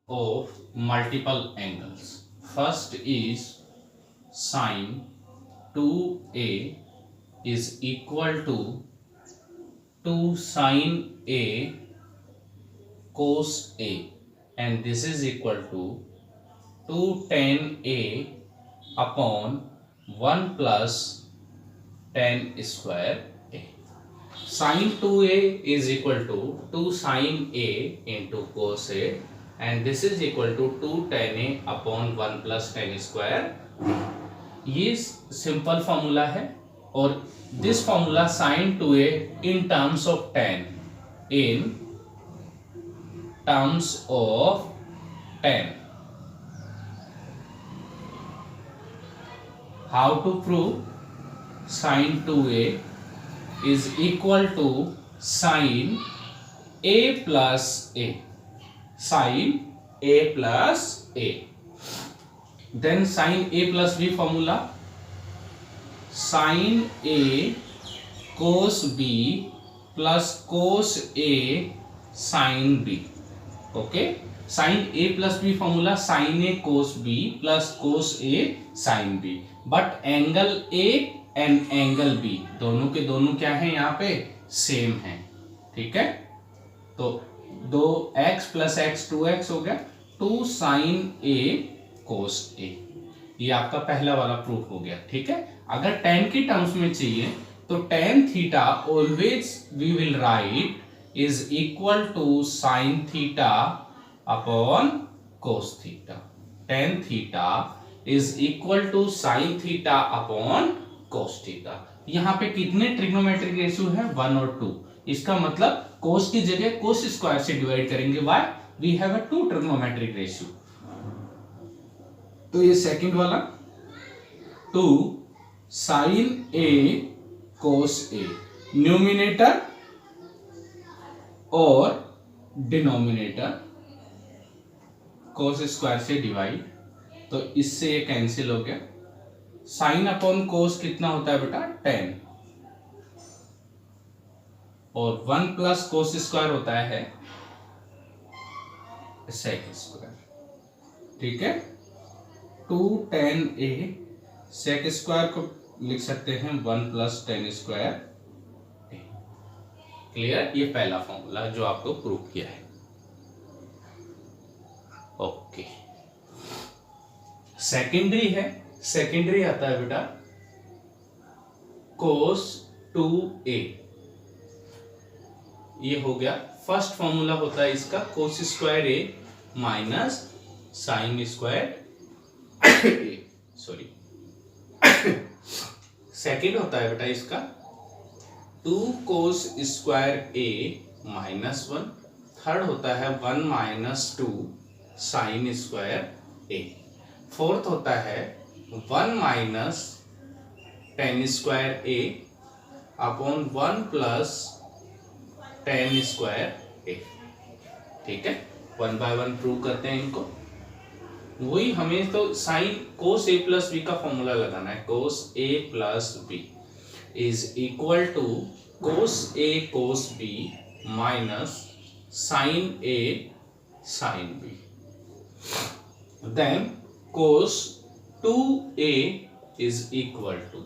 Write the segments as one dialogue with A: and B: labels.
A: of multiple angles. First is sine 2a is equal to 2 sine a cos a, and this is equal to 2 tan a upon 1 plus tan square a. Sin 2a is equal to 2 sin a into cos a, and this is equal to 2 tan a upon 1 plus tan square. ये simple formula है, और this formula sin 2a in terms of tan, in terms of tan. How to prove? Sin 2a is equal to sin a plus a. Sin a plus a. Then sin a plus b formula. Sin a cos b plus cos a sin b. Okay. Sin a plus b formula sin a cos b plus cos a sin b. But angle a and angle B दोनों के दोनों क्या है, यहाँ पे same है. ठीक है, तो 2x प्लस एक्स 2x हो गया, 2 साइन ए कोस ए. ये आपका पहला वाला प्रूफ हो गया. ठीक है, अगर tan की टर्म्स में चाहिए तो tan theta always we will write is equal to sine theta upon cos theta. tan theta is equal to sine theta upon cos theta. यहाँ पे कितने ट्रिग्नोमेट्रिक रेशियो है, 1 और 2. इसका मतलब कोस की जगह कोस स्क्वायर से डिवाइड करेंगे. Why? We have a 2 trigonometric ratio. तो ये सेकंड वाला 2 sine A cos A, numerator और डिनोमिनेटर कोस स्क्वायर से डिवाइड, तो इससे ये कैंसिल हो गया. साइन अपॉन कोस कितना होता है बेटा, 10, और 1 प्लस कोस स्क्वायर होता है सेक स्क्वायर. ठीक है, 2 tan a सेक स्क्वायर को लिख सकते हैं 1 plus tan square a. Clear? ये पहला फॉर्मूला जो आपको प्रूव किया है. ओके, सेकेंडरी है. सेकेंडरी आता है बेटा cos 2a. ये हो गया. फर्स्ट फॉर्मूला होता है इसका cos square a minus sine square a. Sorry, second होता है बेटा इसका 2 cos square a minus 1. Third होता है 1 minus 2 sine square a. Fourth होता है 1 minus tan square a upon 1 plus tan square a. ठीक है, 1 बाय 1 प्रूव करते हैं इनको. वही हमें तो sine cos a plus b का फॉर्मूला लगाना है. Cos a plus b is equal to cos a cos b minus sine a sine b. Then cos 2a is equal to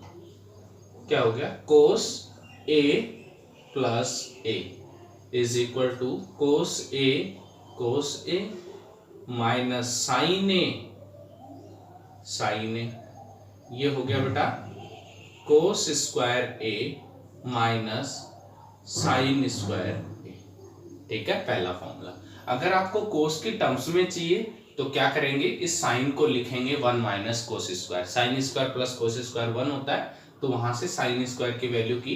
A: क्या हो गया, cos a plus a is equal to cos a minus sine a sine a. ये हो गया बेटा cos square a minus sine square a. ठीक है, पहला फॉर्मूला. अगर आपको कोस की टर्म्स में चाहिए तो क्या करेंगे, इस साइन को लिखेंगे 1 minus cos square. Sine square plus cos square 1 होता है, तो वहां से साइन स्क्वायर की वैल्यू की.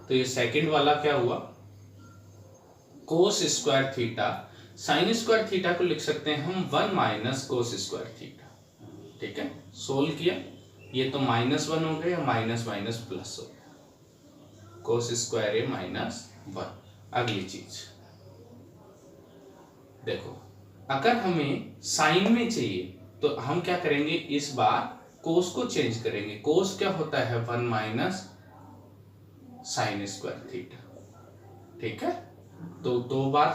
A: तो ये सेकंड वाला क्या हुआ, cos square theta. Sine square theta को लिख सकते हैं हम 1 माइनस कोस स्क्वायर थीटा. ठीक है, सोल्व किया, ये तो -1 हो गया, माइनस माइनस प्लस हो गया, कोस स्क्वायर ए माइनस 1. अगली चीज देखो, अगर हमें साइन में चाहिए तो हम क्या करेंगे, इस बार कोस को चेंज करेंगे. कोस क्या होता है, 1 माइनस साइन स्क्वायर थीटा. ठीक है, तो 2 बार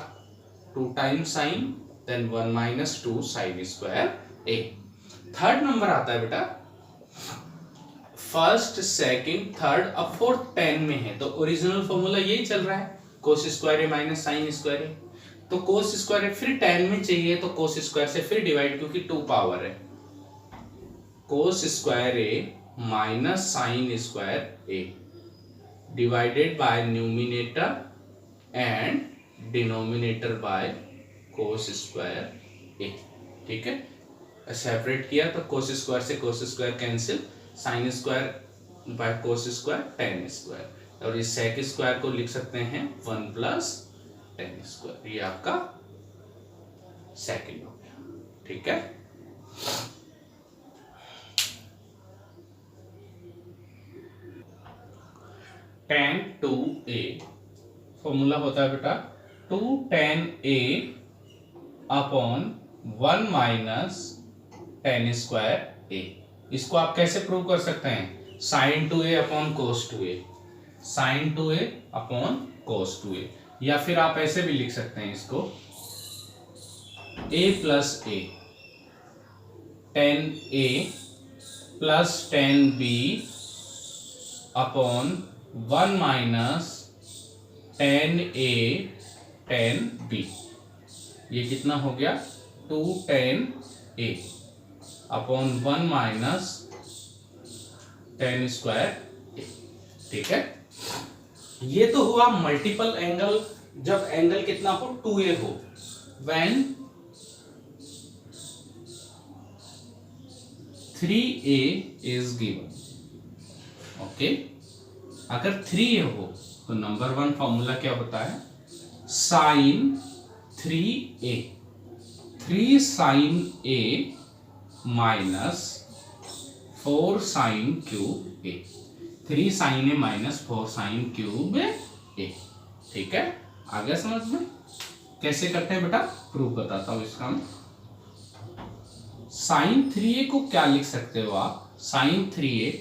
A: 2 times sine then 1 minus 2 sine square A. Third number आता है बेटा फर्स्ट सेकंड थर्ड, अब फोर्थ 10 में है, तो ओरिजिनल फॉर्मूला यही चल रहा है, cos square A minus sine square ए। तो कोस स्क्वायर ए फिर 10 में चाहिए, तो कोस स्क्वायर से फिर डिवाइड, क्योंकि 2 पावर है, cos square A minus sine square A divided by numerator and denominator by cos square A. ठीक है, सेपरेट किया तो कोस स्क्वायर से cos square cancel, sine square by cos square tan square, और इस sec square को लिख सकते हैं 1 प्लस टेन स्क्वायर। ये आपका सेकंड हो गया। ठीक है, tan 2a फॉर्मूला होता है बेटा 2 tan a upon 1 minus tan square a। इसको आप कैसे प्रूव कर सकते हैं, sine 2a upon cos 2a, sine 2a upon cos 2a, या फिर आप ऐसे भी लिख सकते हैं इसको a plus a, tan a plus tan b upon 1 minus tan a tan b। ये कितना हो गया 2 tan a upon 1 minus tan square A. ठीक है, ये तो हुआ मल्टीपल एंगल, जब एंगल कितना हो 2a हो, when 3a is given. Okay, अगर 3a हो तो नंबर 1 फॉर्मूला क्या होता है, sine 3a, 3 sine a minus 4 sine cube A, 3 sine A minus 4 sine cube A. ठीक है, आ गया समझ में? कैसे करते हैं बेटा, प्रूफ बताता हूं इसका मैं। साइन 3a को क्या लिख सकते हो आप, sine 3a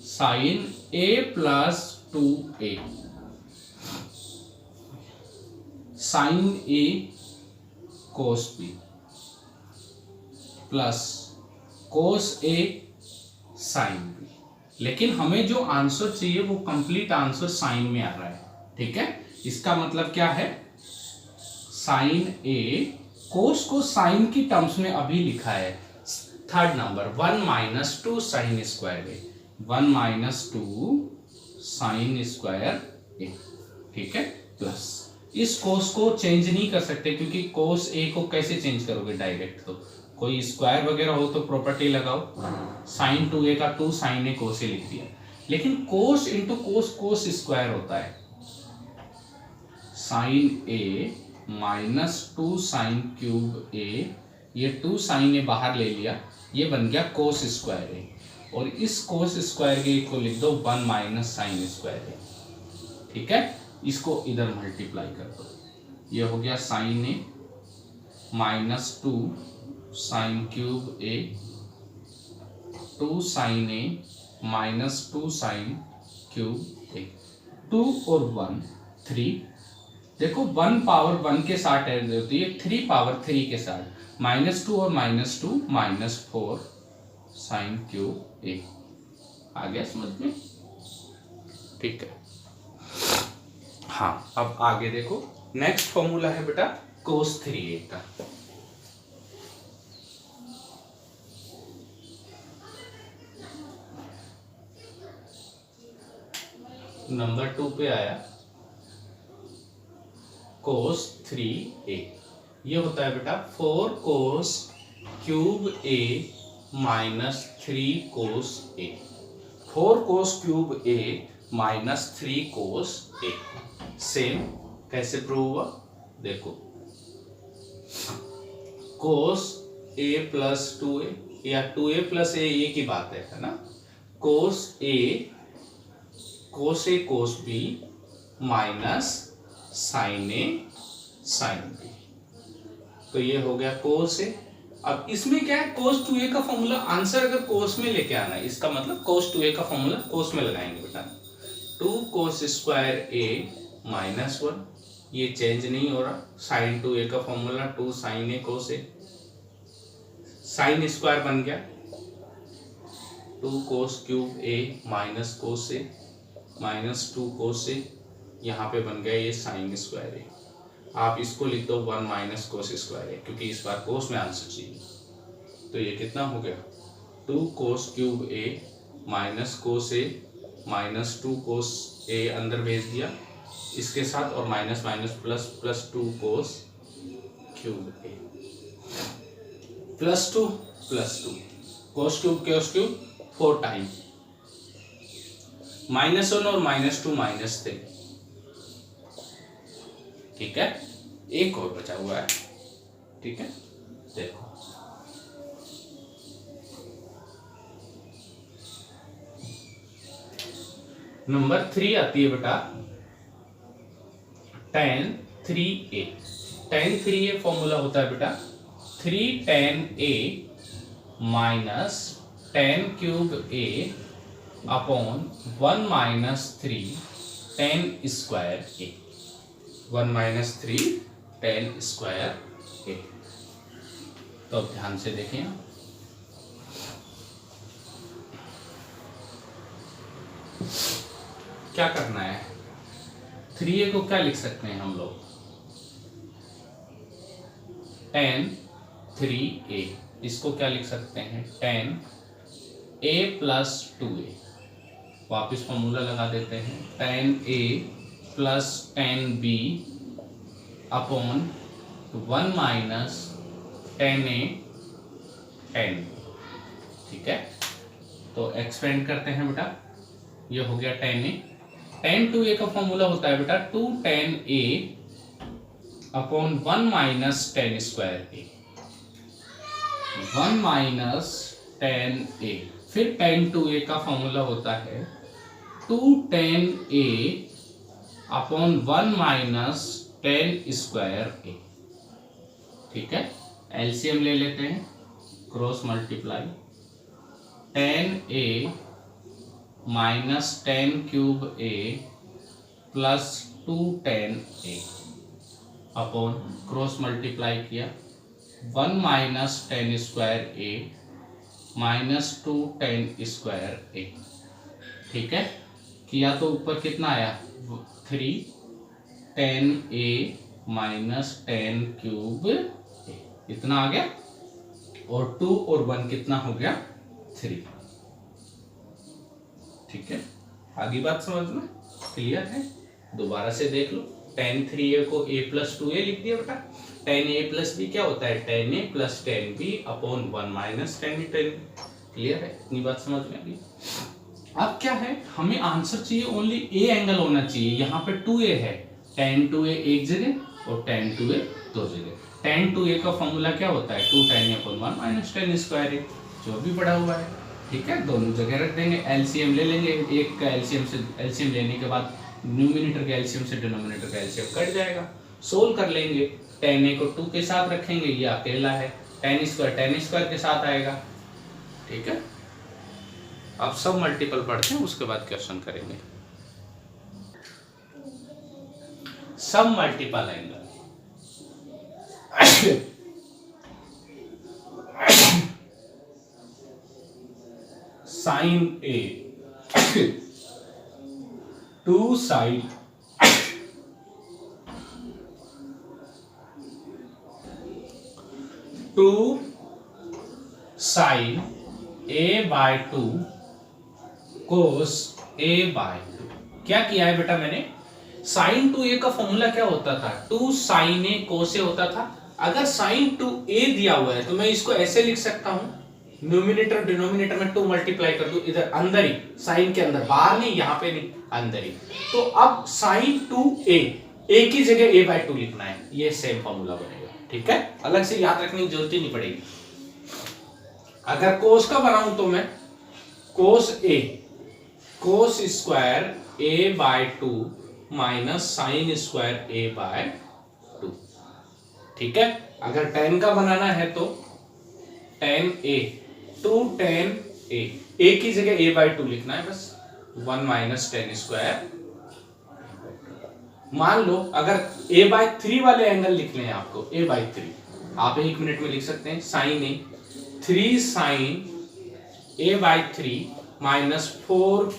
A: sine a plus 2a, sine a cos b plus cos a sine b। लेकिन हमें जो आंसर चाहिए वो कंप्लीट आंसर साइन में आ रहा है। ठीक है, इसका मतलब क्या है, साइन a कोस को साइन की टर्म्स में अभी लिखा है, third number 1 minus 2 sine square A, 1 minus 2 sine square A. ठीक है, प्लस इस कोस को चेंज नहीं कर सकते, क्योंकि कोस ए को कैसे चेंज करोगे डायरेक्ट, तो कोई स्क्वायर वगैरह हो तो प्रॉपर्टी लगाओ, साइन 2a का 2 साइन ए कोस ए लिख दिया। लेकिन कोस इंटू कोस कोस स्क्वायर होता है, sign A minus 2 sign cube ए, ये 2 साइन ए बाहर ले लिया, ये बन गया कोस स्क्वायर ए, और इस कोस स्क्वायर के को लिख दो 1 माइनस साइन स्क्वायर ए। ठीक है, इसको इधर मल्टीप्लाई कर दो, ये हो गया sign A minus 2 sign cube A, 2 sine A minus 2 sign cube ए, 2 और 1 3, देखो 1 पावर 1 के साथ ऐड होती है, 3 पावर 3 के साथ, -2 और -2 -4 साइन क्यूब ए। आ गया समझ में? ठीक है, हाँ, अब आगे देखो, नेक्स्ट फॉर्मूला है बेटा कोस 3a का। नंबर 2 पे आया कोस 3a, ये होता है बेटा 4 cos cube a minus 3 cos a, 4 cos cube a minus 3 cos a। Same कैसे प्रूव हुआ, देखो कोस a प्लस 2a या 2a प्लस a की बात है ना, cos a cos b minus sine a sine b, तो ये हो गया कोस a। अब इसमें क्या है, कोस 2a का फॉर्मूला, आंसर अगर कोस में लेके आना है, इसका मतलब कोस 2a का फॉर्मूला कोस में लगाएंगे बेटा, 2 कोस स्क्वायर a माइनस 1 ये चेंज नहीं हो रहा। साइन 2a का formula 2 sine A cos A, sine square बन गया 2 cos cube A minus cos A minus 2 cos ए, यहाँ पे बन गया ये साइन स्क्वायर ए। आप इसको लिख दो 1 माइनस कोस स्क्वायर ए, क्योंकि इस बार कोस में आंसर चाहिए। तो ये कितना हो गया 2 cos cube A minus cos A minus 2 cos A अंदर भेज दिया इसके साथ, और minus minus plus plus 2 cos cube A plus 2 cos cube 4 time -1 और -2 -3। ठीक है, एक और बचा हुआ है। ठीक है, देखो नंबर 3 आती है बेटा tan 3a। tan 3a formula होता है बेटा 3 tan a minus tan cube a upon 1 minus 3 tan square a, 1 minus 3 tan square a। तो अब ध्यान से देखें, क्या करना है। 3a को क्या लिख सकते हैं हम लोग, tan 3a, इसको क्या लिख सकते हैं tan a प्लस 2a। वापिस फॉर्मूला लगा देते हैं tan a plus tan b upon 1 minus tan a tan। ठीक है, तो एक्सपेंड करते हैं बेटा, ये हो गया tan a। tan 2a का फॉर्मूला होता है बेटा 2 tan a upon 1 minus tan square a, 1 minus tan a। फिर tan 2a का फॉर्मूला होता है 2 tan a upon 1 minus tan square a। ठीक है, एलसीएम ले लेते हैं, cross multiply tan a minus tan cube a plus 2 tan a upon cross multiply किया 1 minus tan square a minus 2 tan square a। ठीक है, किया तो ऊपर कितना आया 3 tan a minus tan cube a, इतना आ गया, और 2 और 1 कितना हो गया 3। ठीक है, आगे बात समझ में क्लियर है। दोबारा से देख लो, tan 3a को a प्लस 2a लिख दिया बेटा, tan a प्लस b क्या होता है tan a plus tan b upon 1 minus tan b। Clear है, इतनी बात समझ में आ गई। अब क्या है, हमें आंसर चाहिए ओनली a एंगल होना चाहिए। यहाँ पे 2a है, tan 2a एक जगह और tan 2a दो जगह। tan 2a का फॉर्मूला क्या होता है 2 tan a upon 1 minus tan square a, जो भी पड़ा हुआ है। ठीक है, दोनों जगह रख देंगे, एलसीएम ले लेंगे, एक का एलसीएम लेने के बाद न्यूमिनेटर के एलसीएम से डिनोमिनेटर का एलसीएम कट जाएगा, सोल्व कर लेंगे। tan a को 2 के साथ रखेंगे, ये अकेला है, tan स्क्वायर के साथ आएगा। ठीक है, अब सब मल्टीपल पढ़ते हैं, उसके बाद क्वेश्चन करेंगे। सब multiple angle sine a 2 sine 2 sine a by 2 cos a by 2। क्या किया है बेटा मैंने, साइन 2a का फॉर्मूला क्या होता था 2 साइन a कोस a होता था। अगर साइन 2a दिया हुआ है तो मैं इसको ऐसे लिख सकता हूं, न्यूमिनेटर डिनोमिनेटर में 2 मल्टीप्लाई कर दूं, इधर अंदर ही, साइन के अंदर, बाहर नहीं, यहां पे नहीं, अंदर ही। तो अब साइन 2a, a की जगह a बाय 2 लिखना है, ये सेम फॉर्मूला बनेगा। ठीक है, अलग से याद रखने की जरूरत ही नहीं पड़ेगी। अगर कोस का बनाऊं तो मैं cos square a by 2 minus sine square a by 2। ठीक है, अगर tan का बनाना है तो tan a 2 tan a की जगह a बाय 2 लिखना है बस, 1 माइनस tan स्क्वायर। मान लो अगर a/3 वाले एंगल लिखने हैं आपको, a/3, आप 1 मिनट में लिख सकते हैं sine A, 3 sine a/3 minus 4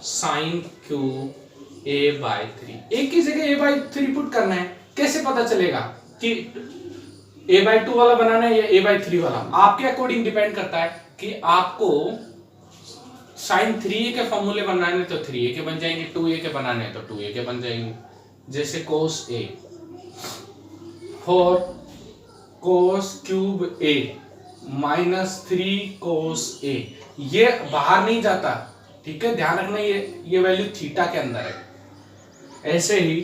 A: sine cube a/3। एक की जगह a/3 पुट करना है, कैसे पता चलेगा कि a/2 वाला बनाना है या a/3 वाला? आपके अकॉर्डिंग डिपेंड करता है कि आपको साइन 3a के फॉर्मूले बनाने तो 3a के बन जाएंगे, 2a के बनाने तो 2a के बन जाएंगे। जैसे कोस a, 4 cos cube a minus 3 cos a, ये बाहर नहीं जाता, ठीक है, ध्यान रखना, ये वैल्यू थीटा के अंदर है। ऐसे ही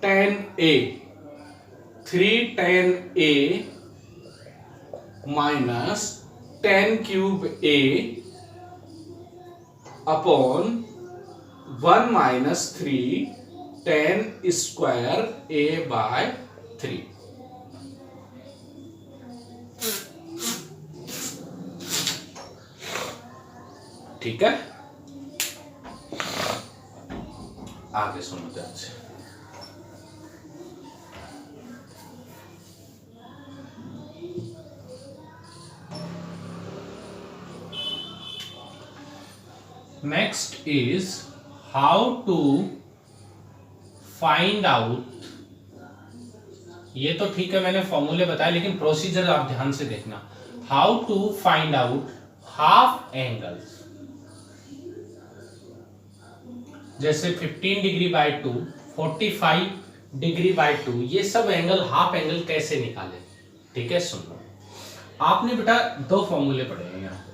A: tan a, 3 tan a minus tan cube a upon 1 minus 3 tan square a/3। ठीक है, आगे सुनो ध्यान से। Next is how to find out, ये तो ठीक है मैंने फॉर्मूले बताया, लेकिन प्रोसीजर आप ध्यान से देखना। How to find out half angles, जैसे 15 डिग्री बाय 2, 45 डिग्री बाय 2, ये सब एंगल, हाफ एंगल कैसे निकाले? ठीक है, सुन लो। आपने बेटा दो फॉर्मूले पढ़े हैं यहाँ पे,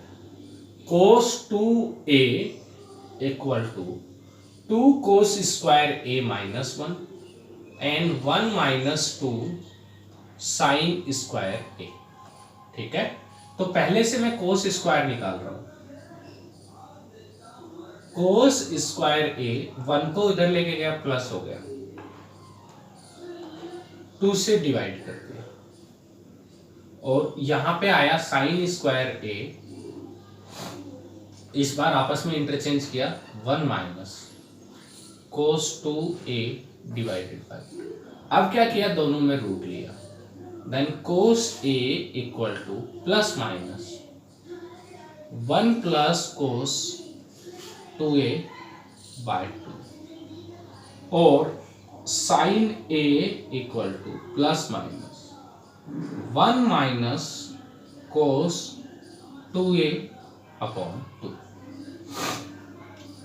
A: cos 2a equal to 2 cos square a minus 1 and 1 minus 2 sine square a। ठीक है, तो पहले से मैं cos स्क्वायर निकाल रहा हूं। cos स्क्वायर a, 1 को इधर लेके गया, प्लस हो गया, 2 से डिवाइड कर दिया, और यहां पे आया साइन स्क्वायर a, इस बार आपस में इंटरचेंज किया, 1 minus cos 2a divided by, अब क्या किया, दोनों में रूट लिया, then cos a equal to plus minus 1 plus cos 2a by 2, और sine a equal to plus minus 1 minus cos 2a upon 2।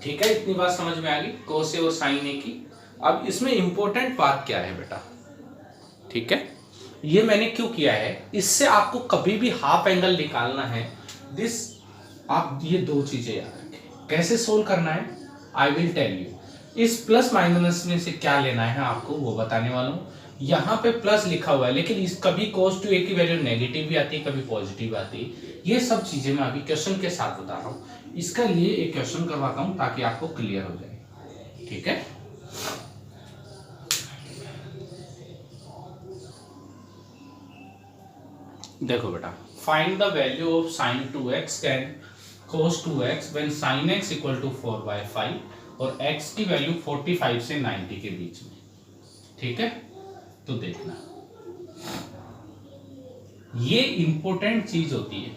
A: ठीक है, इतनी बात समझ में आ गई cos a और sin a की। अब इसमें इंपॉर्टेंट बात क्या है बेटा, ठीक है, ये मैंने क्यों किया है, इससे आपको कभी भी हाफ एंगल निकालना है, दिस, आप ये दो चीजें याद रखें। कैसे सोल्व करना है, आई विल टेल यू। इस प्लस माइनस में से क्या लेना है आपको वो बताने वाला हूं। यहाँ पे प्लस लिखा हुआ है, लेकिन इस कभी cos 2a की वैल्यू नेगेटिव भी आती है, कभी पॉजिटिव आती है। ये सब चीजें मैं अभी क्वेश्चन के साथ बता रहा हूँ। इसका लिए एक क्वेश्चन करवाता हूँ ताकि आपको क्लियर हो जाए। ठीक है, देखो बेटा, find the value of sin 2x can cos 2x when sin x equal to 4/5 और x की वैल्यू 45 से 90 के बीच में। ठीक है, तो देखना, ये इंपॉर्टेंट चीज होती है।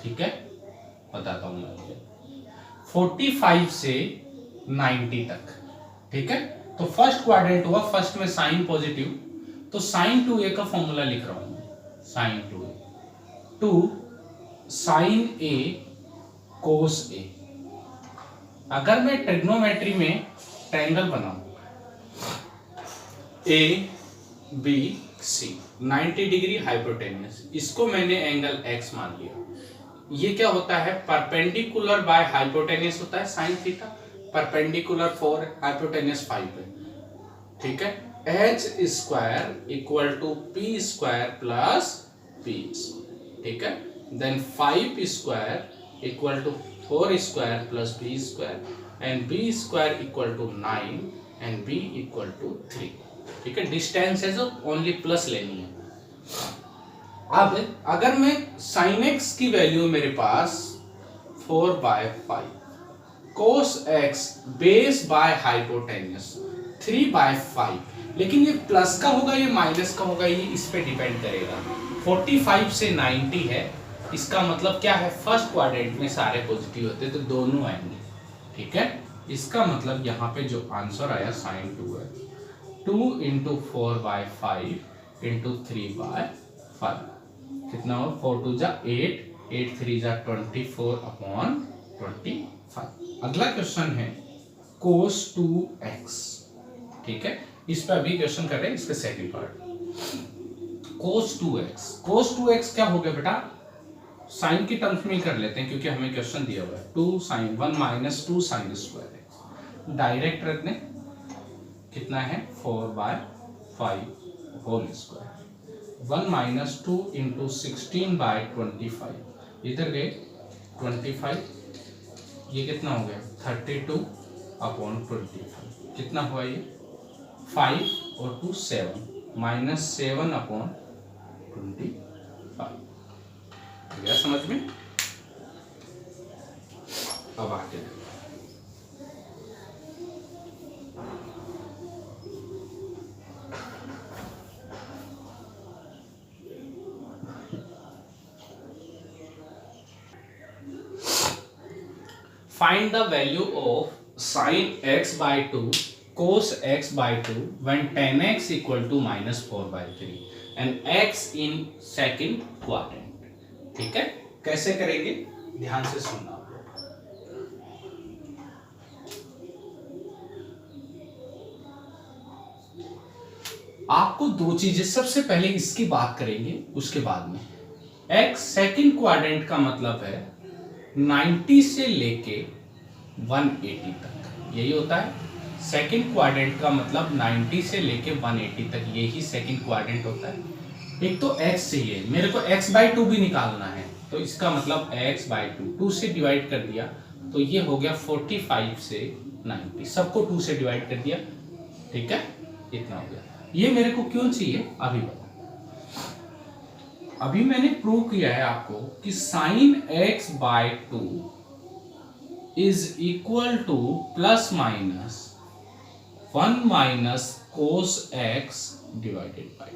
A: ठीक है, बताता हूं मैं, 45 से 90 तक। ठीक है, तो फर्स्ट क्वाड्रेंट हुआ, फर्स्ट में साइन पॉजिटिव, तो साइन 2a का फॉर्मूला लिख रहा हूं, sine 2a, 2 sine a cos a। अगर मैं ट्रिग्नोमेट्री में ट्रायंगल बनाऊं a b c, 90 degree hypotenuse, इसको मैंने एंगल x मान लिया। ये क्या होता है, परपेंडिकुलर बाय हाइपोटेन्यूस होता है sine theta, perpendicular for hypotenuse 5 है। ठीक है, H square equal to P square plus P. ठीक है, then 5 square equal to 4 square plus B square and B square equal to 9 and B equal to 3। ठीक है, distance है जो only plus लेनी है। अब अगर मैं sin x की वैल्यू मेरे पास 4/5, cos x base by hypotenuse 3/5, लेकिन ये प्लस का होगा ये माइनस का होगा, ये इस पे डिपेंड करेगा। 45 से 90 है, इसका मतलब क्या है, फर्स्ट क्वाड्रेंट में सारे पॉजिटिव होते हैं तो दोनों आएंगे, ठीक है। इसका मतलब यहाँ पे जो आंसर आया sin 2 है, 2 × 4/5 × 3/5 कितना हो, 4 2 जा 8, 8 3 जा 24/25। अगला क्वेश्चन है cos 2x, ठीक है। इस पे अभी क्वेश्चन कर रहे हैं, इसका सेकंड पार्ट। cos 2x क्या हो गया बेटा, साइन की टर्म्स में ही कर लेते हैं क्योंकि हमें क्वेश्चन दिया हुआ है। 2 sin 1 - 2 sin square x, direct रख दें, कितना है 4/5 होल स्क्वायर, 1 - 2 × 16/25, इधर गए 25, ये कितना हो गया 32/25, कितना हुआ ये 5 और 2 7 -7/25, गया समझ में। अब आगे find the value of sin x/2 cos x/2 when tan x equal to -4/3 and x in second quadrant, ठीक है। कैसे करेंगे, ध्यान से सुनना आप लोग। आपको दो चीजें, सबसे पहले इसकी बात करेंगे, उसके बाद में x सेकंड क्वाड्रेंट का मतलब है 90 से लेके 180 तक, यही होता है सेकंड क्वाड्रेंट का मतलब 90 से लेके 180 तक, यही सेकंड क्वाड्रेंट होता है। एक तो x चाहिए मेरे को, x/2 भी निकालना है, तो इसका मतलब x/2 2 से डिवाइड कर दिया तो ये हो गया 45 से 90, सबको 2 से डिवाइड कर दिया, ठीक है, इतना हो गया। ये मेरे को क्यों चाहिए अभी बता, अभी मैंने प्रूव किया है आपको कि sin x/2 is equal to plus minus 1 - cos x divided by,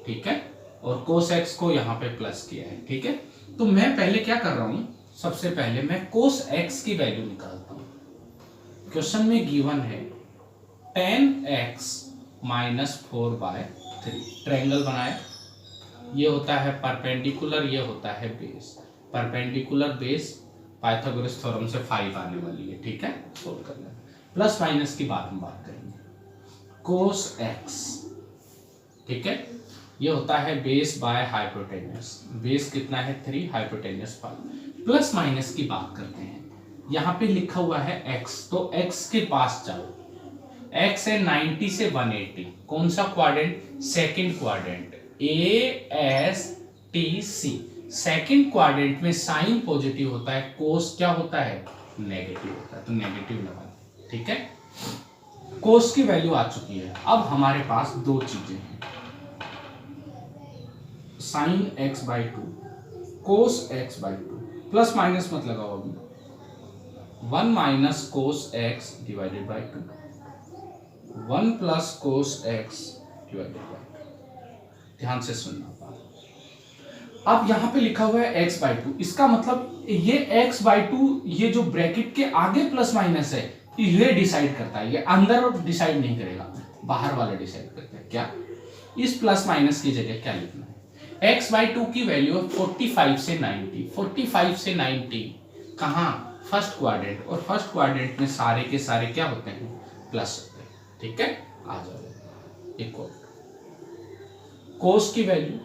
A: ठीक है, और cos x को यहाँ पे प्लस किया है, ठीक है। तो मैं पहले क्या कर रहा हूं, सबसे पहले मैं cos x की वैल्यू निकालता हूं। क्वेश्चन में गिवन है tan x - 4/3, ट्रायंगल बनाया, ये होता है परपेंडिकुलर, ये होता है base, perpendicular base Pythagoras theorem से 5 आने वाली है, ठीक है, सोल्व करना है। प्लस माइनस की बात हम बात करेंगे, cos x, ठीक है, ये होता है बेस बाय हाइपोटेन्यूस, बेस कितना है 3, हाइपोटेन्यूस 5। प्लस माइनस की बात करते हैं, यहाँ पे लिखा हुआ है x, तो x के पास जाओ, x है 90 से 180, कौन सा quadrant, second quadrant, ASTC, second quadrant में साइन पॉजिटिव होता है, कोस क्या होता है नेगेटिव होता है, तो नेगेटिव लगा, ठीक है। कोस की वैल्यू आ चुकी है। अब हमारे पास दो चीजें हैं, sin x/2 cos x/2, plus minus मत लगाओ अभी, 1 - cos x divided by 2, 1 + cos x divided by 2, ध्यान से सुनना बात। अब यहां पे लिखा हुआ है x/2, इसका मतलब ये x/2, ये जो ब्रैकेट के आगे प्लस माइनस है ये डिसाइड करता है, ये अंदर डिसाइड नहीं करेगा, बाहर वाला डिसाइड करता है। क्या, इस प्लस माइनस की जगह क्या लिखना है, x/2 की वैल्यू 45 से 90, 45 से 90 कहां, फर्स्ट क्वाड्रेंट, और फर्स्ट क्वाड्रेंट में सारे के सारे क्या होते हैं, प्लस होते हैं, ठीक है। आ जाओ इक्वल, कोस की वैल्यू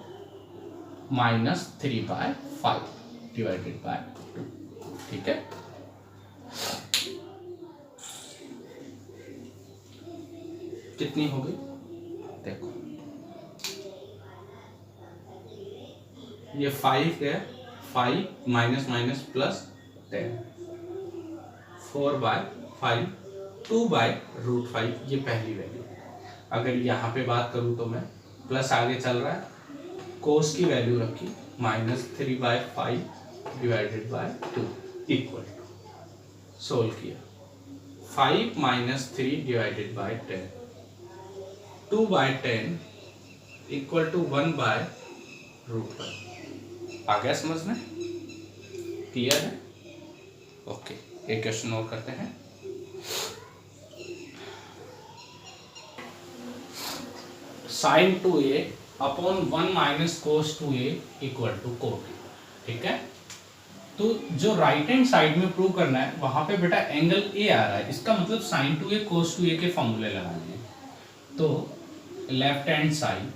A: -3/5 डिवाइडेड बाय 2, ठीक है। कितनी हो गई देखो, ये 5 है, 5 माइनस प्लस 10, 4/5 2/√5, ये पहली वैल्यू। अगर यहाँ पे बात करूँ तो मैं प्लस आगे चल रहा है, कोस की वैल्यू रखी -3/5 divided by 2 equal to solve किया। 5 minus 3 divided by 10, 2/10 equal to 1/√1। आ गया समझ में? क्लियर है? ओके, एक क्वेश्चन और करते हैं। sin 2a upon 1 minus cos 2a equal to cot. ठीक है, तो जो राइट हैंड साइड में प्रूव करना है वहां पे बेटा एंगल ए आ रहा है, इसका मतलब sin 2a cos 2a के फॉर्मूले लगाने हैं। तो left hand side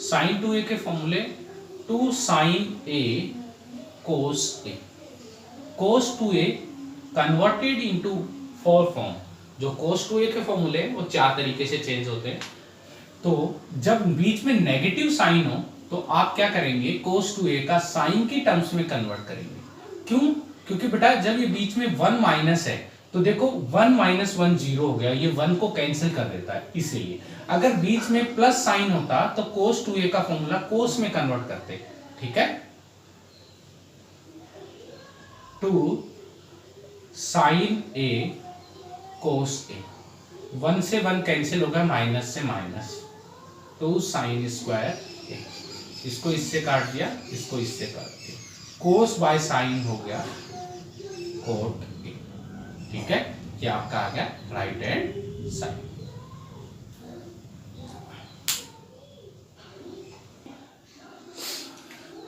A: sin 2a के फॉर्मूले 2 sin a cos a, cos 2a converted into 4 form. जो cos 2a के फॉर्मूले वो 4 तरीके से चेंज होते हैं। तो जब बीच में नेगेटिव साइन हो तो आप क्या करेंगे, cos 2a का साइन की टर्म्स में कन्वर्ट करेंगे। क्यों? क्योंकि बेटा जब ये बीच में 1 माइनस है तो देखो 1 माइनस 1 0 हो गया, ये 1 को कैंसिल कर देता है। इसीलिए अगर बीच में प्लस साइन होता तो cos 2a का फॉर्मूला cos में कन्वर्ट करते। ठीक है, 2 sin a cos a, 1 से 1 कैंसिल होगा, माइनस से माइनस, 2 sin स्क्वायर a, इसको इससे काट दिया, इसको इससे काट दिया, कोस बाय साइन हो गया कोट a। ठीक है, ये आपका आ गया right hand side.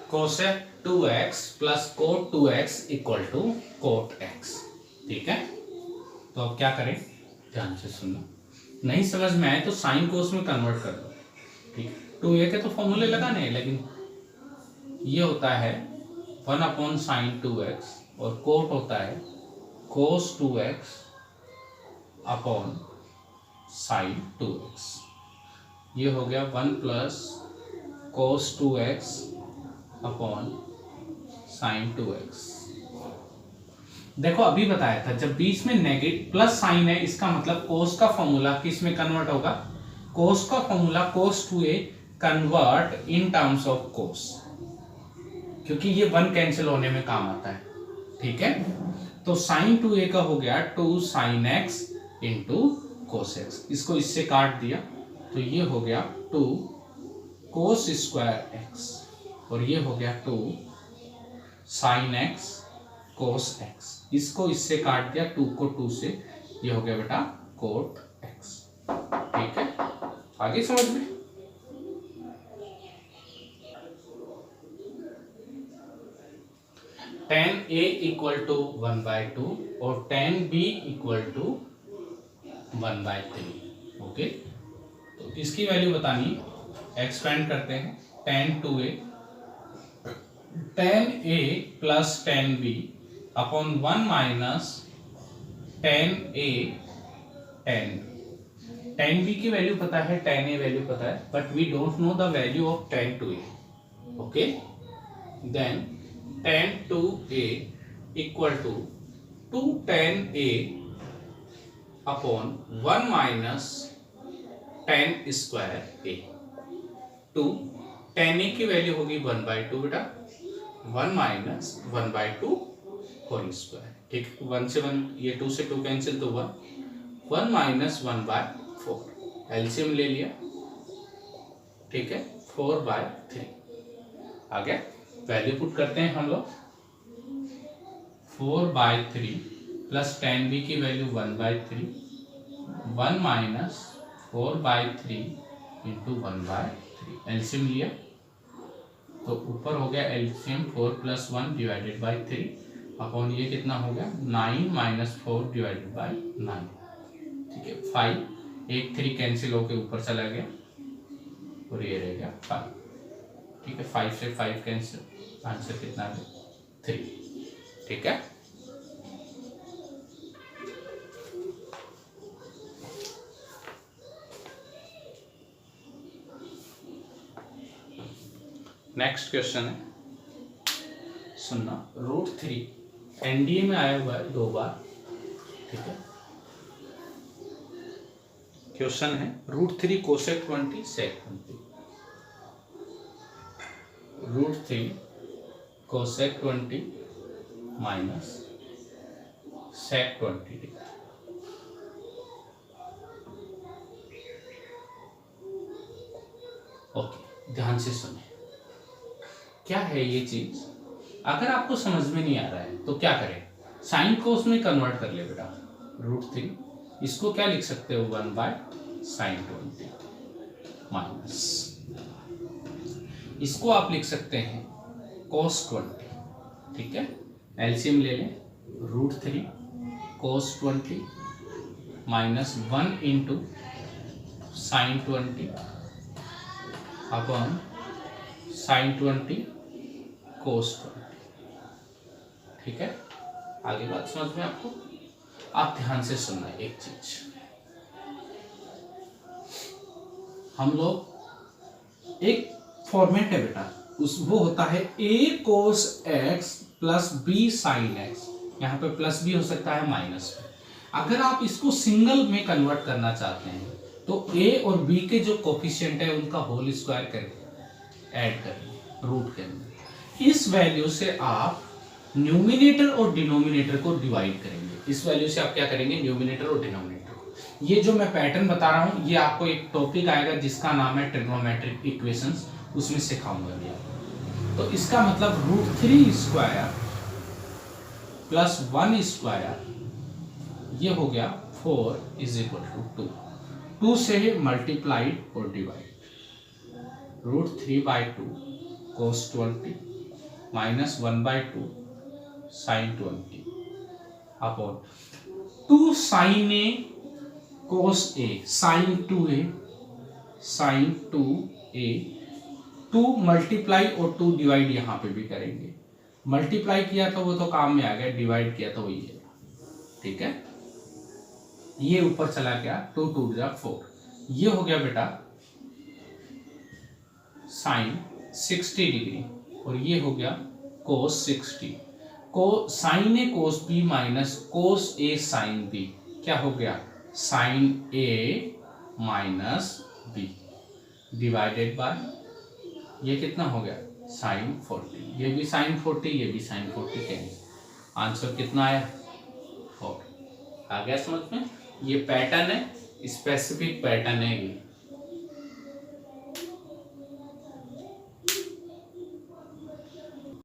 A: Cosec 2x plus cot 2x equal to cot x। ठीक है, तो अब क्या करें, ध्यान से सुनना, नहीं समझ में आए तो साइन कोस में कन्वर्ट कर दो। ठीक है, 2a के तो फॉर्मूले लगाने हैं, लेकिन ये होता है 1 अपॉन साइन 2x और कोट होता है cos 2x upon sine 2x। ये हो गया 1 plus cos 2x upon sine 2x। देखो अभी बताया था जब बीच में नेगेटिव प्लस साइन है, इसका मतलब cos का फॉर्मूला किस में कन्वर्ट होगा, cos का formula cos 2a convert in terms of cos, क्योंकि ये 1 कैंसिल होने में काम आता है। ठीक है, तो sin 2a का हो गया 2 sin x into cos x, इसको इससे काट दिया तो ये हो गया 2 cos स्क्वायर x, और ये हो गया 2 sin x cos x, इसको इससे काट दिया, 2 को 2 से, ये हो गया बेटा cot x। ठीक है, आगे समझ में? tan a इक्वल टू 1/2 और tan b equal to 1/3। Okay, तो इसकी वैल्यू बतानी, एक्सपेंड करते हैं, tan 2a tan a plus tan b upon 1 minus tan a tan b। tan b की वैल्यू पता है, tan a वैल्यू पता है, but we don't know the value of tan 2a। Okay, then tan 2a equal to 2 tan a upon 1 minus tan square a। 2 tan a की value होगी 1/2 बेटा, 1 minus 1/2 whole square. ठीक, 1 से 1, ये 2 से 2 cancel तो 1 माइनस 1/4, एलसीएम ले लिया। ठीक है, 4/3 आ गया। वैल्यू पुट करते हैं हम लोग, 4/3 प्लस tan b की वैल्यू 1/3, 1 माइनस 4/3 इंटू 1/3, एलसीएम लिया तो ऊपर हो गया LCM 4 plus 1 divided by 3 upon ये कितना हो गया 9 माइनस 4 डिवाइडेड बाई 9। ठीक है, 5, 1 3 कैंसिल होके ऊपर चला गया और ये रह गया 5। ठीक है, 5 से 5 कैंसिल, आंसर कितना है 3। ठीक है, नेक्स्ट क्वेश्चन है, सुनना, √3 एनडीए में आया हुआ है 2 बार। ठीक है, क्वेश्चन है √3 कोसेक 20 सेक 20, √3 cosec 20 minus sec 20 degree. Okay, ध्यान से सुने क्या है ये चीज। अगर आपको समझ में नहीं आ रहा है तो क्या करें, साइन को उसमें कन्वर्ट कर ले बेटा, √3। इसको क्या लिख सकते हो, 1/sin 20 माइनस, इसको आप लिख सकते हैं cos 20। ठीक है, एलसीएम ले लें, √3 cos 20 minus 1 into sin 20 upon sin 20 cos 20। ठीक है, आगे बात समझ में आपको। आप ध्यान से सुनना एक चीज, हम लोग एक फॉर्मेट है बेटा, उस वो होता है a cos x plus b sin x। यहाँ पे प्लस भी हो सकता है माइनस भी। अगर आप इसको सिंगल में कन्वर्ट करना चाहते हैं तो a और b के जो कोफिशिएंट है उनका होल स्क्वायर करके ऐड करेंगे रूट के अंदर। इस वैल्यू से आप न्यूमिनेटर और डिनोमिनेटर को डिवाइड करेंगे। इस वैल्यू से आप क्या करेंगे, न्यूमिनेटर और डिनोमिनेटर। ये जो मैं पैटर्न बता रहा हूं, ये आपको एक टॉपिक आएगा जिसका नाम है ट्रिग्नोमेट्रिक इक्वेशंस, उसमें सिखाऊंगा भी आपको। तो इसका मतलब √3 स्क्वायर प्लस 1 स्क्वायर, ये हो गया 4 = 2। 2 से मल्टीप्लाइड और divide, √3/2 cos 20 minus 1/2 sin 20 upon 2 sin a cos a sin 2a sin 2a। 2 multiply और 2 डिवाइड यहाँ पे भी करेंगे। मल्टीप्लाई किया तो वो तो काम में आ गया, डिवाइड किया तो वही है। ठीक है, ये ऊपर चला गया, 2 2 4। ये हो गया बेटा sin 60 डिग्री और ये हो गया cos 60। को sin a cos b minus cos a sin b क्या हो गया, sin a minus b divided by ये कितना हो गया sin 40। ये भी sin 40, ये भी sin 40 के आंसर कितना आया 4। आ गया समझ में। ये पैटर्न है, स्पेसिफिक पैटर्न है ये।